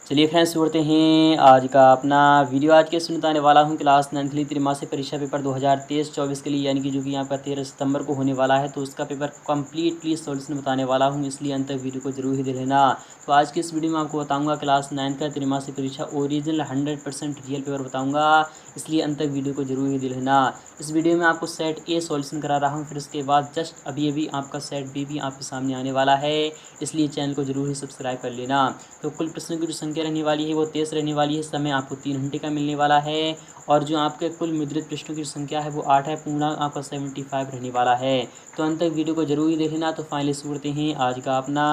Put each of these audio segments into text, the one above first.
चलिए फ्रेंड्स, शुरू हैं आज का अपना वीडियो। आज के सुनताने वाला हूं क्लास 9 के लिए त्रैमासिक परीक्षा पेपर 2023-24 के लिए, यानी कि जो कि यहाँ पर 13 सितंबर को होने वाला है। तो उसका पेपर कंप्लीटली सॉल्यूशन बताने वाला हूं, इसलिए अंत तक वीडियो को जरूर ही देख लेना। तो आज की इस वीडियो में आपको बताऊंगा क्लास 9 का त्रैमासिक परीक्षा ओरिजिनल 100% रियल पेपर बताऊँगा, इसलिए अंत तक वीडियो को जरूर ही देख लेना। इस वीडियो में आपको सेट ए सॉल्यूशन करा रहा हूँ, फिर उसके बाद जस्ट अभी अभी आपका सेट बी भी आपके सामने आने वाला है, इसलिए चैनल को जरूर ही सब्सक्राइब कर लेना। तो कुल प्रश्नों की जो संख्या रहने वाली है वो 23 रहने वाली है। समय आपको 3 घंटे का मिलने वाला है, और जो आपके कुल मुद्रित प्रश्नों की संख्या है वो 8 है। पूर्णांक आपका 75 रहने वाला है। तो अंत तक वीडियो को जरूर ही देख लेना। तो फाइनली शुरू करते हैं आज का अपना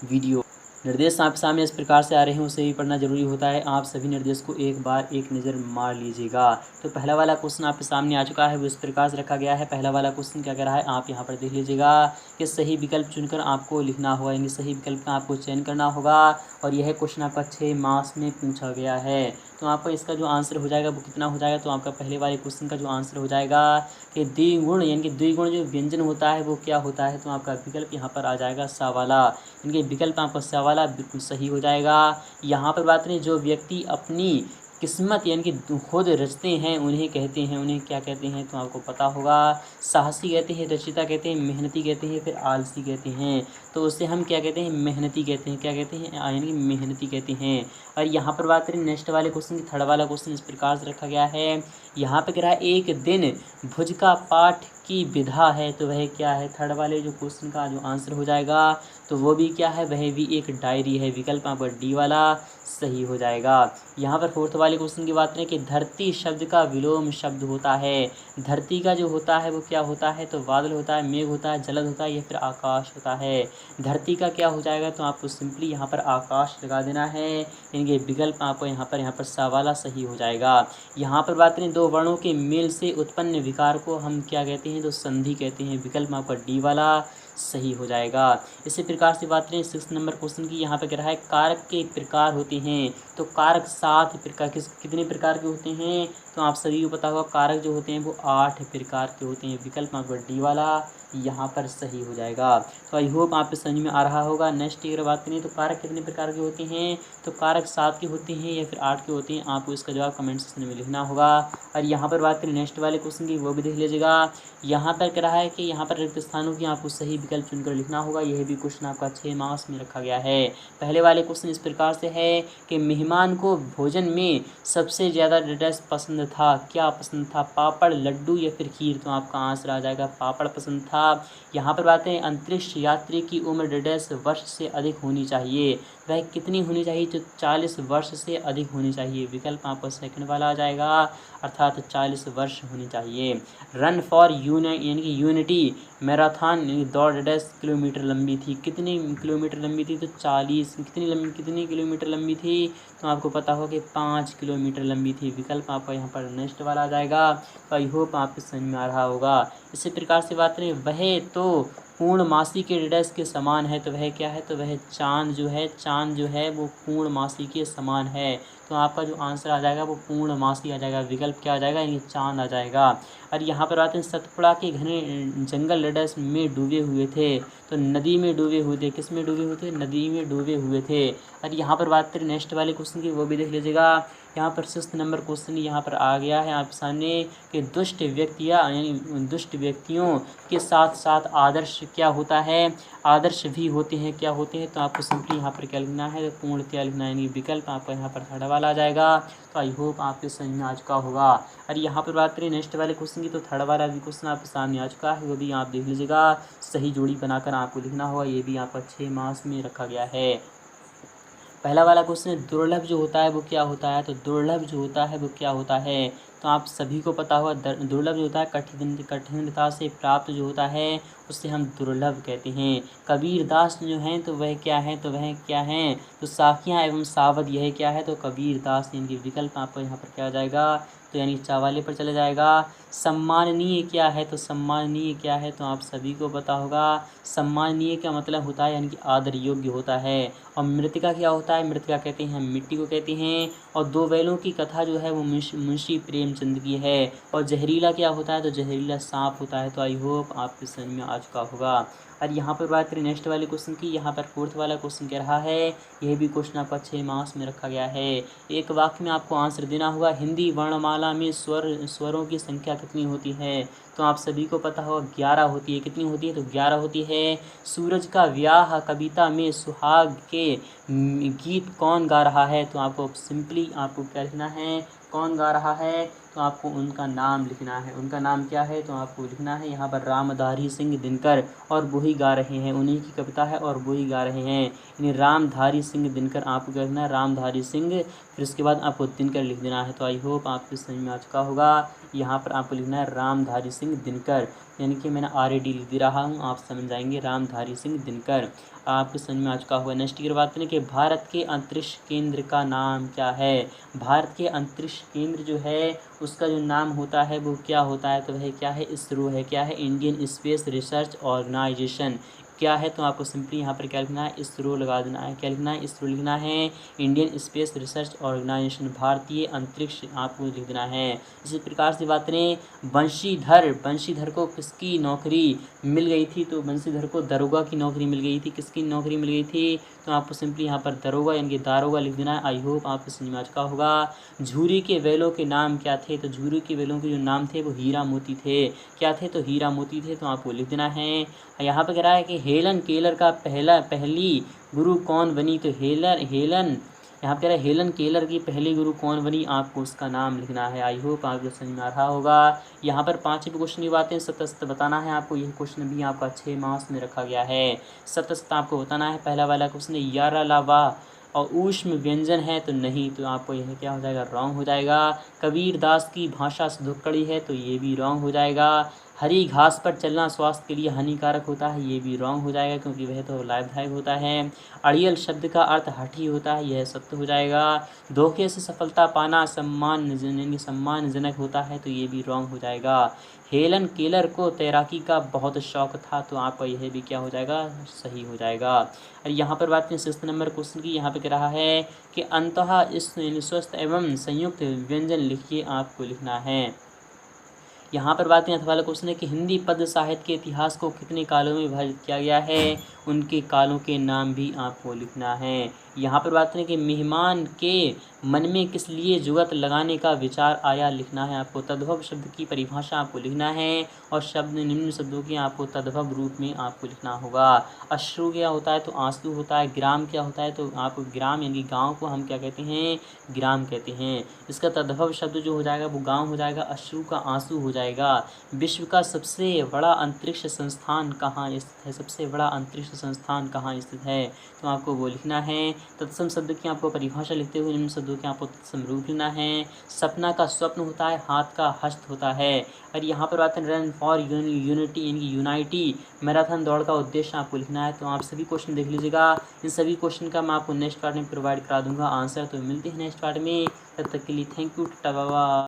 वीडियो। निर्देश आपके सामने इस प्रकार से आ रहे हैं, उसे भी पढ़ना जरूरी होता है। आप सभी निर्देश को एक बार एक नज़र मार लीजिएगा। तो पहला वाला क्वेश्चन आपके सामने आ चुका है, वो इस प्रकार से रखा गया है। पहला वाला क्वेश्चन क्या कह रहा है, आप यहाँ पर देख लीजिएगा कि सही विकल्प चुनकर आपको लिखना होगा, यानी सही विकल्प का आपको चयन करना होगा। और यह क्वेश्चन आपका 6 मार्क्स में पूछा गया है। तो आपका इसका जो आंसर हो जाएगा वो कितना हो जाएगा, तो आपका पहले वाले क्वेश्चन का जो आंसर हो जाएगा कि द्विगुण, यानी कि द्विगुण जो व्यंजन होता है वो क्या होता है। तो आपका विकल्प यहाँ पर आ जाएगा सा वाला, इनके विकल्प आपका सा वाला बिल्कुल सही हो जाएगा। यहाँ पर बात करें, जो व्यक्ति अपनी किस्मत यानी कि खुद रचते हैं उन्हें कहते हैं, उन्हें क्या कहते हैं, तो आपको पता होगा। साहसी कहते हैं, रचिता कहते हैं, मेहनती कहते हैं, फिर आलसी कहते हैं। तो उससे हम क्या कहते हैं, मेहनती कहते हैं। क्या कहते हैं, यानी कि मेहनती कहते हैं। और यहाँ पर बात करें नेक्स्ट वाले क्वेश्चन की, थर्ड वाला क्वेश्चन इस प्रकार से रखा गया है। यहाँ पे कह रहा है एक दिन भुज का पाठ की विधा है, तो वह क्या है। थर्ड वाले जो क्वेश्चन का जो आंसर हो जाएगा तो वो भी क्या है, वह भी एक डायरी है। विकल्प आपका डी वाला सही हो जाएगा। यहाँ पर फोर्थ वाले क्वेश्चन की बात करें कि धरती शब्द का विलोम शब्द होता है। धरती का जो होता है वो क्या होता है, तो बादल होता है, मेघ होता है, जलद होता है, या फिर आकाश होता है। धरती का क्या हो जाएगा, तो आपको सिंपली यहाँ पर आकाश लगा देना है। इनके विकल्प आपको यहाँ पर सा वाला सही हो जाएगा। यहाँ पर बात करें दो वर्णों के मेल से उत्पन्न विकार को हम क्या कहते हैं, तो संधि कहते हैं। विकल्प आपका डी वाला सही हो जाएगा। इसी प्रकार से बात करें 6 नंबर क्वेश्चन की, यहाँ पे कह रहा है कारक के प्रकार होते हैं। तो कारक 7 प्रकार कितने प्रकार के होते हैं, तो आप सभी को पता होगा कारक जो होते हैं वो 8 प्रकार के होते हैं। विकल्प आपका डी वाला यहाँ पर सही हो जाएगा। तो आई होप आपको समझ में आ रहा होगा। नेक्स्ट की अगर बात करें तो कारक कितने प्रकार के होते हैं, तो कारक 7 के होते हैं या फिर 8 के होते हैं। आपको इसका जवाब कमेंट सेक्शन में लिखना होगा। और यहाँ पर बात करें नेक्स्ट वाले क्वेश्चन की, वो भी देख लीजिएगा। यहाँ पर कह रहा है कि यहाँ पर रिक्त स्थानों की आपको सही विकल्प चुनकर लिखना होगा। यह भी क्वेश्चन आपका 6 मार्क्स में रखा गया है। पहले वाले क्वेश्चन इस प्रकार से है कि मेहमान को भोजन में सबसे ज़्यादा डिटेल्स पसंद था, क्या पसंद था, पापड़, लड्डू या फिर खीर। तो आपका आंसर आ जाएगा पापड़ पसंद था। यहाँ पर बात है अंतरिक्ष यात्री की उम्र 1.5 वर्ष से अधिक होनी चाहिए। वह कितनी होनी चाहिए, तो 40 वर्ष से अधिक होनी चाहिए। विकल्प आपका सेकंड वाला आ जाएगा, अर्थात 40 वर्ष होनी चाहिए। रन फॉर यानी कि यूनिटी मैराथन दौड़ 1.5 किलोमीटर लंबी थी। कितनी किलोमीटर लंबी थी, तो 40। कितनी किलोमीटर लंबी थी, तो आपको पता होगा कि 5 किलोमीटर लंबी थी। विकल्प आपका यहाँ पर नेक्स्ट वाला आ जाएगा। तो आई होप आपको समझ में आ रहा होगा। इसी प्रकार से बात करें, वह तो पूर्णमासी के डेस के समान है, तो वह क्या है, तो वह चांद जो है वो पूर्णमासी के समान है। तो आपका जो आंसर आ जाएगा वो पूर्णमासी आ जाएगा। विकल्प क्या आ जाएगा, ये चांद आ जाएगा। और यहाँ पर आते हैं सतपुड़ा के घने जंगल डेस में डूबे हुए थे, तो नदी में डूबे हुए थे। किस में डूबे हुए थे, नदी में डूबे हुए थे। और यहाँ पर बात करें नेक्स्ट वाले क्वेश्चन की, वो भी देख लीजिएगा। यहाँ पर 6 नंबर क्वेश्चन यहाँ पर आ गया है आपके सामने कि दुष्ट व्यक्तियों के साथ साथ आदर्श क्या होता है, आदर्श भी होते हैं। क्या होते हैं, तो आपको सिंपली यहाँ पर क्या लिखना है, पूर्णतया लिखना है। यानी विकल्प आपका यहाँ पर थर्ड वाला आ जाएगा। तो आई होप आपके समझ में आ चुका होगा। और यहाँ पर बात करें नेक्स्ट वाले क्वेश्चन की, तो थर्ड वाला भी क्वेश्चन आपके सामने आ चुका है, वो भी आप देख लीजिएगा। सही जोड़ी बनाकर आपको लिखना होगा। ये भी आपका 6 मार्क्स में रखा गया है। पहला वाला क्वेश्चन दुर्लभ जो होता है वो क्या होता है, तो दुर्लभ जो होता है वो क्या होता है, तो आप सभी को पता होगा। दुर्लभ जो होता है कठिनता से प्राप्त जो होता है उससे हम दुर्लभ कहते हैं। कबीर दास जो हैं तो वह क्या है, तो वह क्या हैं, तो साखियाँ एवं सावध, यह क्या है, तो कबीर दास। इनके विकल्प आपको यहाँ पर क्या आ जाएगा, तो यानी चावाले पर चला जाएगा। सम्माननीय क्या है, तो सम्माननीय क्या है, तो आप सभी को पता होगा। सम्माननीय का मतलब होता है यानी कि आदर योग्य होता है। और मृतिका क्या होता है, मृतिका कहते हैं मिट्टी को कहते हैं। और दो बैलों की कथा जो है वो मुंशी प्रेमचंद की है। और जहरीला क्या होता है, तो जहरीला सांप होता है। तो आई होप आपके समझ में आ चुका होगा। और यहाँ पर बात करें नेक्स्ट वाले क्वेश्चन की, यहाँ पर फोर्थ वाला क्वेश्चन कह रहा है, यह भी क्वेश्चन आपका 6 मार्क्स में रखा गया है। एक वाक्य में आपको आंसर देना होगा, हिंदी वर्णमाला में स्वरों की संख्या कितनी होती है। तो आप सभी को पता होगा 11 होती है। कितनी होती है? तो 11 होती है। सूरज का ब्याह कविता में सुहाग के गीत कौन गा रहा है? तो आपको सिंपली आपको क्या लिखना है, कौन गा रहा है, तो आपको उनका नाम लिखना है। उनका नाम क्या है? तो आपको लिखना है यहाँ पर रामधारी सिंह दिनकर, और वो ही गा रहे हैं, उन्हीं की कविता है और वो ही गा रहे हैं, यानी रामधारी सिंह दिनकर। आपको क्या लिखना है? रामधारी सिंह, फिर उसके बाद आपको दिनकर लिख देना है। तो आई होप आपको समझ में आ चुका होगा। यहाँ पर आपको लिखना है रामधारी सिंह दिनकर, यानी कि मैंने RAD लिख दे रहा हूँ, आप समझ जाएंगे रामधारी सिंह दिनकर। आपको समझ में आ चुका होगा। नेक्स्ट की बात करें कि भारत के अंतरिक्ष केंद्र का नाम क्या है। भारत के अंतरिक्ष केंद्र जो है उसका जो नाम होता है वो क्या होता है? तो वह क्या है? इसरो है। क्या है? Indian space research organisation. क्या है? तो आपको सिंपली यहाँ पर क्या लिखना है? इसरो लगा देना है। क्या लिखना है? इसरो लिखना है। इंडियन स्पेस रिसर्च ऑर्गेनाइजेशन, भारतीय अंतरिक्ष, आपको लिख देना है। इसी प्रकार से बात करें बंशीधर को किसकी नौकरी मिल गई थी? तो बंशीधर को दरोगा की नौकरी मिल गई थी। किसकी नौकरी मिल गई थी? तो आपको सिंपली यहाँ पर दरोगा यानी कि दारोगा लिख देना है। आई होप आपको समझ में आ चुका होगा। झूरी के बैलों के नाम क्या थे? तो झूरी के बैलों के जो नाम थे वो हीरा मोती थे। क्या थे? तो हीरा मोती थे। तो आपको लिख देना है। यहाँ पर कह रहा है कि हेलन केलर का पहली गुरु कौन बनी? तो हेलन यहाँ पर हेलन केलर की पहली गुरु कौन बनी? आपको उसका नाम लिखना है। आई होप आपको समझ में आ रहा होगा। यहाँ पर 5वें क्वेश्चन की बातें सत्य बताना है आपको। यह क्वेश्चन भी आपका 6 मार्क्स में रखा गया है। सत्य आपको बताना है। पहला वाला क्वेश्चन यारा लावा और ऊष्म व्यंजन है, तो नहीं, तो आपको यह क्या हो जाएगा? रॉन्ग हो जाएगा। कबीर दास की भाषा धुक्कड़ी है, तो ये भी रॉन्ग हो जाएगा। हरी घास पर चलना स्वास्थ्य के लिए हानिकारक होता है, ये भी रॉन्ग हो जाएगा क्योंकि वह तो लाभदायक होता है। अड़ियल शब्द का अर्थ हठी होता है, यह सत्य हो जाएगा। धोखे से सफलता पाना सम्मानजनक होता है, तो ये भी रॉन्ग हो जाएगा। हेलन केलर को तैराकी का बहुत शौक था, तो आपका यह भी क्या हो जाएगा? सही हो जाएगा। और यहाँ पर बात करें 6 नंबर क्वेश्चन की, यहाँ पे कह रहा है कि अंतः इस स्वस्थ एवं संयुक्त व्यंजन लिखिए, आपको लिखना है। यहाँ पर बात करें वाला क्वेश्चन है कि हिंदी पद्य साहित्य के इतिहास को कितने कालों में विभाजित किया गया है, उनके कालों के नाम भी आपको लिखना है। यहाँ पर बात करें कि मेहमान के मन में किस लिए जुगत लगाने का विचार आया, लिखना है आपको। तद्भव शब्द की परिभाषा आपको लिखना है और शब्द निम्न शब्दों के आपको तद्भव रूप में आपको लिखना होगा। अश्रु क्या होता है? तो आंसू होता है। ग्राम क्या होता है? तो आपको ग्राम यानी गाँव को हम क्या कहते हैं? ग्राम कहते हैं। इसका तद्भव शब्द जो हो जाएगा वो गाँव हो जाएगा, अश्रु का आंसू हो जाएगा। विश्व का सबसे बड़ा अंतरिक्ष संस्थान कहाँ स्थित है? सबसे बड़ा अंतरिक्ष संस्थान कहाँ स्थित है? तो आपको वो लिखना है। तत्सम शब्द की आपको परिभाषा लिखते हुए निम्न शब्दों के आपको तत्सम रूप लिखना है। सपना का स्वप्न होता है, हाथ का हस्त होता है। और यहाँ पर बात है रन फॉर यूनिटी यानी यूनाइटी मैराथन दौड़ का उद्देश्य आपको लिखना है। तो आप सभी क्वेश्चन देख लीजिएगा। इन सभी क्वेश्चन का मैं आपको नेक्स्ट पार्ट में प्रोवाइड करा दूंगा आंसर। तो मिलते हैं नेक्स्ट पार्ट में, तब तक के लिए थैंक यू, टाटा बाय।